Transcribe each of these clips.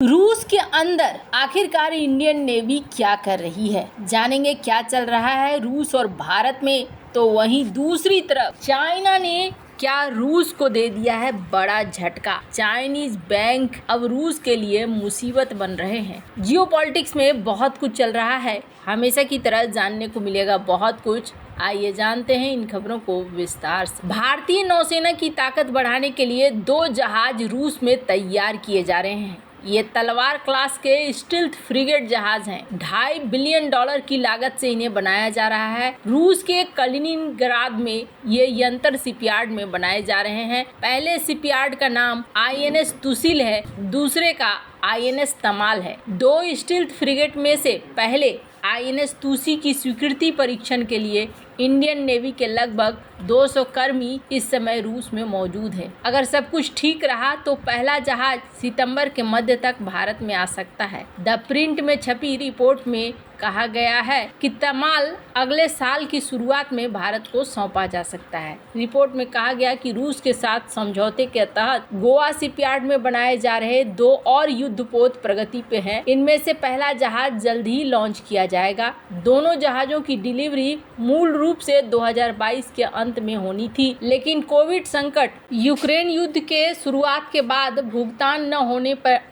रूस के अंदर आखिरकार इंडियन नेवी क्या कर रही है, जानेंगे क्या चल रहा है रूस और भारत में। तो वहीं दूसरी तरफ चाइना ने क्या रूस को दे दिया है बड़ा झटका। चाइनीज बैंक अब रूस के लिए मुसीबत बन रहे हैं। जियोपॉलिटिक्स में बहुत कुछ चल रहा है, हमेशा की तरह जानने को मिलेगा बहुत कुछ। आइए जानते हैं इन खबरों को विस्तार से। भारतीय नौसेना की ताकत बढ़ाने के लिए 2 जहाज रूस में तैयार किए जा रहे हैं। ये तलवार क्लास के स्टील्थ फ्रिगेट जहाज हैं। $2.5 बिलियन की लागत से इन्हें बनाया जा रहा है। रूस के कलिनिनग्राद में ये यंत्र शिपयार्ड में बनाए जा रहे हैं। पहले शिपयार्ड का नाम INS तुसिल है, दूसरे का INS तमाल है। 2 स्टील्थ फ्रिगेट में से पहले INS तुसी की स्वीकृति परीक्षण के लिए इंडियन नेवी के लगभग 200 कर्मी इस समय रूस में मौजूद है। अगर सब कुछ ठीक रहा तो पहला जहाज सितंबर के मध्य तक भारत में आ सकता है। द प्रिंट में छपी रिपोर्ट में कहा गया है कि तमाल अगले साल की शुरुआत में भारत को सौंपा जा सकता है। रिपोर्ट में कहा गया कि रूस के साथ समझौते के तहत गोवा शिपयार्ड में बनाए जा रहे 2 और युद्धपोत प्रगति पे हैं। इनमें से पहला जहाज जल्द ही लॉन्च किया जाएगा। दोनों जहाजों की डिलीवरी मूल रूप से 2022 के अंत में होनी थी, लेकिन कोविड संकट, यूक्रेन युद्ध के शुरुआत के बाद भुगतान न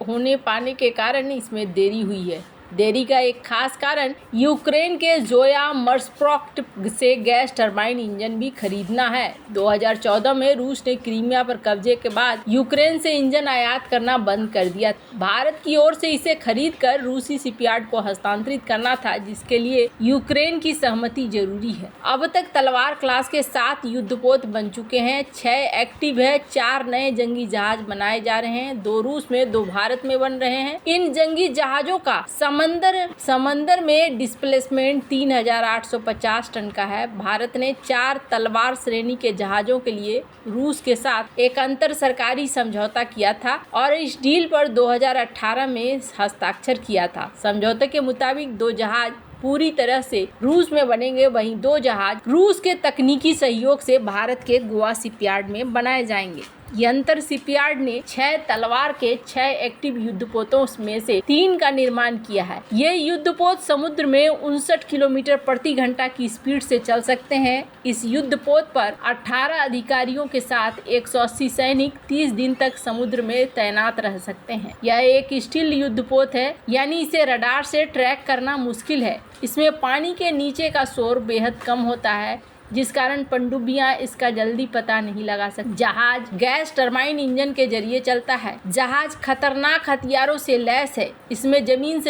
होने पाने के कारण इसमें देरी हुई है। देरी का एक खास कारण यूक्रेन के जोया मर्सप्रॉक्ट से गैस टरबाइन इंजन भी खरीदना है। 2014 में रूस ने क्रीमिया पर कब्जे के बाद यूक्रेन से इंजन आयात करना बंद कर दिया। भारत की ओर से इसे खरीदकर रूसी शिपयार्ड को हस्तांतरित करना था, जिसके लिए यूक्रेन की सहमति जरूरी है। अब तक तलवार क्लास के 7 युद्धपोत बन चुके हैं, 6 एक्टिव है, 4 नए जंगी जहाज बनाए जा रहे हैं, 2 रूस में 2 भारत में बन रहे हैं। इन जंगी जहाजों का समंदर में डिस्प्लेसमेंट 3850 टन का है। भारत ने 4 तलवार श्रेणी के जहाजों के लिए रूस के साथ एक अंतर सरकारी समझौता किया था और इस डील पर 2018 में हस्ताक्षर किया था। समझौते के मुताबिक 2 जहाज पूरी तरह से रूस में बनेंगे, वहीं 2 जहाज रूस के तकनीकी सहयोग से भारत के गोवा शिपयार्ड में बनाए जाएंगे। यंत्र शिपयार्ड ने 6 तलवार के 6 एक्टिव युद्धपोतों में से 3 का निर्माण किया है। ये युद्धपोत समुद्र में 59 किलोमीटर प्रति घंटा की स्पीड से चल सकते हैं। इस युद्धपोत पर 18 अधिकारियों के साथ 180 सैनिक 30 दिन तक समुद्र में तैनात रह सकते हैं। यह एक स्टील युद्धपोत है, यानी इसे रडार से ट्रैक करना मुश्किल है। इसमें पानी के नीचे का शोर बेहद कम होता है, जिस कारण पनडुब्बियां इसका जल्दी पता नहीं लगा सकती। जहाज गैस टरबाइन इंजन के जरिए चलता है। जहाज खतरनाक हथियारों से लैस है। इसमें जमीन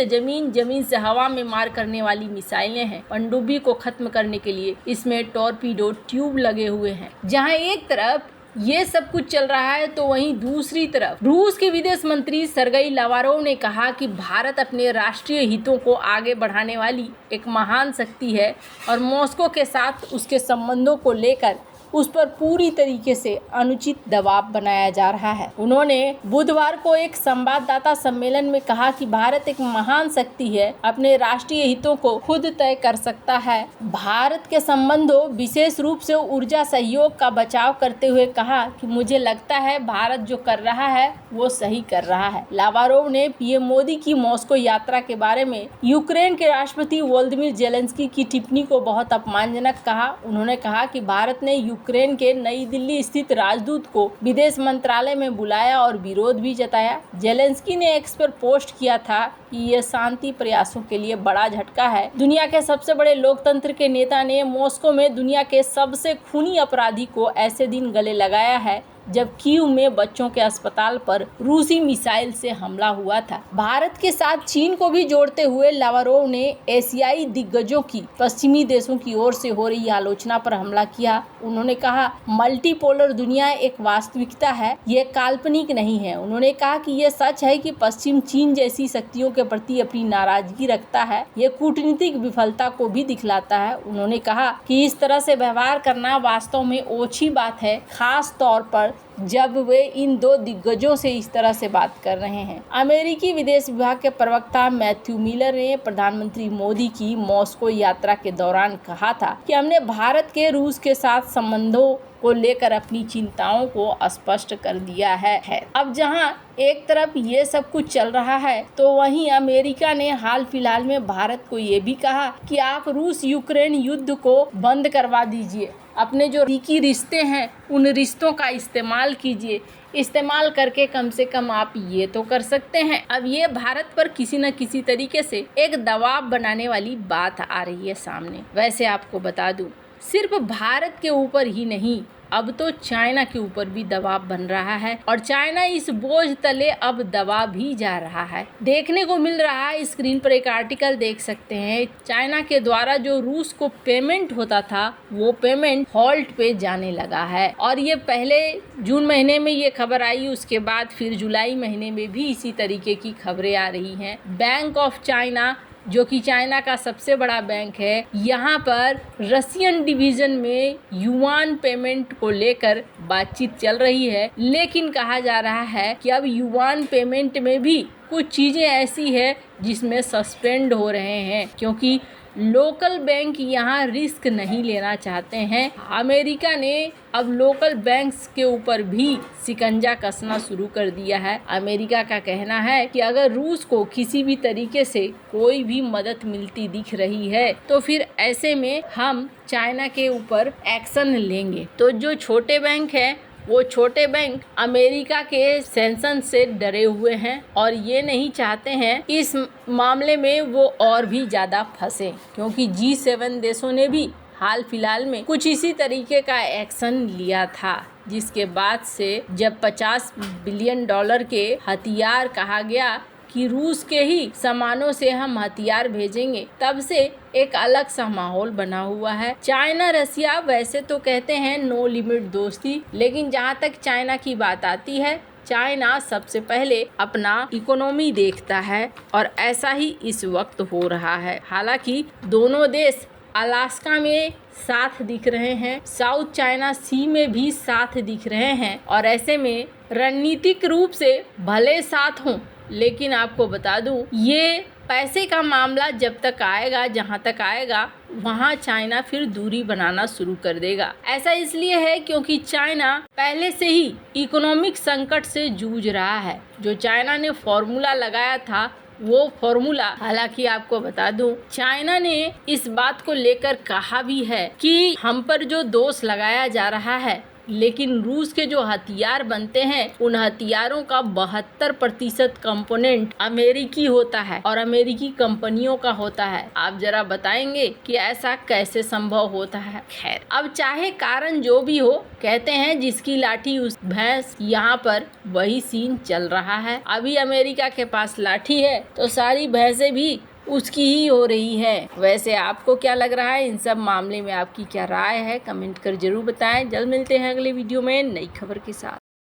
से हवा में मार करने वाली मिसाइलें हैं। पनडुब्बी को खत्म करने के लिए इसमें टॉर्पीडो ट्यूब लगे हुए हैं। जहां एक तरफ ये सब कुछ चल रहा है तो वहीं दूसरी तरफ रूस के विदेश मंत्री सर्गेई लावारोव ने कहा कि भारत अपने राष्ट्रीय हितों को आगे बढ़ाने वाली एक महान शक्ति है और मॉस्को के साथ उसके संबंधों को लेकर उस पर पूरी तरीके से अनुचित दबाव बनाया जा रहा है। उन्होंने बुधवार को एक संवाददाता सम्मेलन में कहा कि भारत एक महान शक्ति है, अपने राष्ट्रीय हितों को खुद तय कर सकता है। भारत के संबंधों, विशेष रूप से ऊर्जा सहयोग का बचाव करते हुए कहा कि मुझे लगता है भारत जो कर रहा है वो सही कर रहा है। लावारोव ने पीएम मोदी की मॉस्को यात्रा के बारे में यूक्रेन के राष्ट्रपति वोलोदिमीर ज़ेलेंस्की की टिप्पणी को बहुत अपमानजनक कहा। उन्होंने कहा कि भारत ने यूक्रेन के नई दिल्ली स्थित राजदूत को विदेश मंत्रालय में बुलाया और विरोध भी जताया। ज़ेलेंस्की ने एक्स पर पोस्ट किया था कि यह शांति प्रयासों के लिए बड़ा झटका है। दुनिया के सबसे बड़े लोकतंत्र के नेता ने मॉस्को में दुनिया के सबसे खूनी अपराधी को ऐसे दिन गले लगाया है जब कीव में बच्चों के अस्पताल पर रूसी मिसाइल से हमला हुआ था। भारत के साथ चीन को भी जोड़ते हुए लावारोव ने एशियाई दिग्गजों की पश्चिमी देशों की ओर से हो रही आलोचना पर हमला किया। उन्होंने कहा, मल्टीपोलर दुनिया एक वास्तविकता है, ये काल्पनिक नहीं है। उन्होंने कहा कि यह सच है कि पश्चिम चीन जैसी शक्तियों के प्रति अपनी नाराजगी रखता है, ये कूटनीतिक विफलता को भी दिखलाता है। उन्होंने कहा कि इस तरह से व्यवहार करना वास्तव में ओछी बात है, खास तौर पर जब वे इन दो दिग्गजों से इस तरह से बात कर रहे हैं। अमेरिकी विदेश विभाग के प्रवक्ता मैथ्यू मिलर ने प्रधानमंत्री मोदी की मॉस्को यात्रा के दौरान कहा था कि हमने भारत के रूस के साथ संबंधों को लेकर अपनी चिंताओं को स्पष्ट कर दिया है। अब जहां एक तरफ ये सब कुछ चल रहा है तो वहीं अमेरिका ने हाल फिलहाल में भारत को ये भी कहा कि आप रूस यूक्रेन युद्ध को बंद करवा दीजिए, अपने जो नज़दीकी रिश्ते हैं उन रिश्तों का इस्तेमाल कीजिए, इस्तेमाल करके कम से कम आप ये तो कर सकते हैं। अब ये भारत पर किसी न किसी तरीके से एक दबाव बनाने वाली बात आ रही है सामने। वैसे आपको बता दूं, सिर्फ भारत के ऊपर ही नहीं, अब तो चाइना के ऊपर भी दबाव बन रहा है और चाइना इस बोझ तले अब दबा भी जा रहा है। देखने को मिल रहा है, स्क्रीन पर एक आर्टिकल देख सकते हैं, चाइना के द्वारा जो रूस को पेमेंट होता था वो पेमेंट हॉल्ट पे जाने लगा है। और ये पहले जून महीने में ये खबर आई, उसके बाद फिर जुलाई महीने में भी इसी तरीके की खबरें आ रही हैं। बैंक ऑफ चाइना, जो कि चाइना का सबसे बड़ा बैंक है, यहाँ पर रशियन डिवीजन में युआन पेमेंट को लेकर बातचीत चल रही है, लेकिन कहा जा रहा है कि अब युआन पेमेंट में भी कुछ चीज़ें ऐसी है जिसमें सस्पेंड हो रहे हैं, क्योंकि लोकल बैंक यहाँ रिस्क नहीं लेना चाहते हैं। अमेरिका ने अब लोकल बैंक्स के ऊपर भी शिकंजा कसना शुरू कर दिया है। अमेरिका का कहना है कि अगर रूस को किसी भी तरीके से कोई भी मदद मिलती दिख रही है तो फिर ऐसे में हम चाइना के ऊपर एक्शन लेंगे। तो जो छोटे बैंक हैं वो छोटे बैंक अमेरिका के सैंक्शन से डरे हुए हैं और ये नहीं चाहते हैं इस मामले में वो और भी ज़्यादा फंसे, क्योंकि G7 देशों ने भी हाल फिलहाल में कुछ इसी तरीके का एक्शन लिया था, जिसके बाद से जब $50 बिलियन के हथियार कहा गया कि रूस के ही सामानों से हम हथियार भेजेंगे, तब से एक अलग सा माहौल बना हुआ है। चाइना रसिया वैसे तो कहते हैं नो लिमिट दोस्ती, लेकिन जहाँ तक चाइना की बात आती है, चाइना सबसे पहले अपना इकोनॉमी देखता है और ऐसा ही इस वक्त हो रहा है। हालांकि दोनों देश अलास्का में साथ दिख रहे हैं, साउथ चाइना सी में भी साथ दिख रहे हैं और ऐसे में रणनीतिक रूप से भले साथ हों, लेकिन आपको बता दूं ये पैसे का मामला जब तक आएगा, जहां तक आएगा वहां चाइना फिर दूरी बनाना शुरू कर देगा। ऐसा इसलिए है क्योंकि चाइना पहले से ही इकोनॉमिक संकट से जूझ रहा है। जो चाइना ने फॉर्मूला लगाया था वो फॉर्मूला, हालांकि आपको बता दूं, चाइना ने इस बात को लेकर कहा भी है कि हम पर जो दोष लगाया जा रहा है, लेकिन रूस के जो हथियार बनते हैं उन हथियारों का 72% कंपोनेंट अमेरिकी होता है और अमेरिकी कंपनियों का होता है। आप जरा बताएंगे कि ऐसा कैसे संभव होता है। खैर, अब चाहे कारण जो भी हो, कहते हैं जिसकी लाठी उस भैंस, यहाँ पर वही सीन चल रहा है। अभी अमेरिका के पास लाठी है तो सारी भैंसें भी उसकी ही हो रही है। वैसे आपको क्या लग रहा है, इन सब मामले में आपकी क्या राय है, कमेंट कर जरूर बताएं। जल्द मिलते हैं अगले वीडियो में नई खबर के साथ।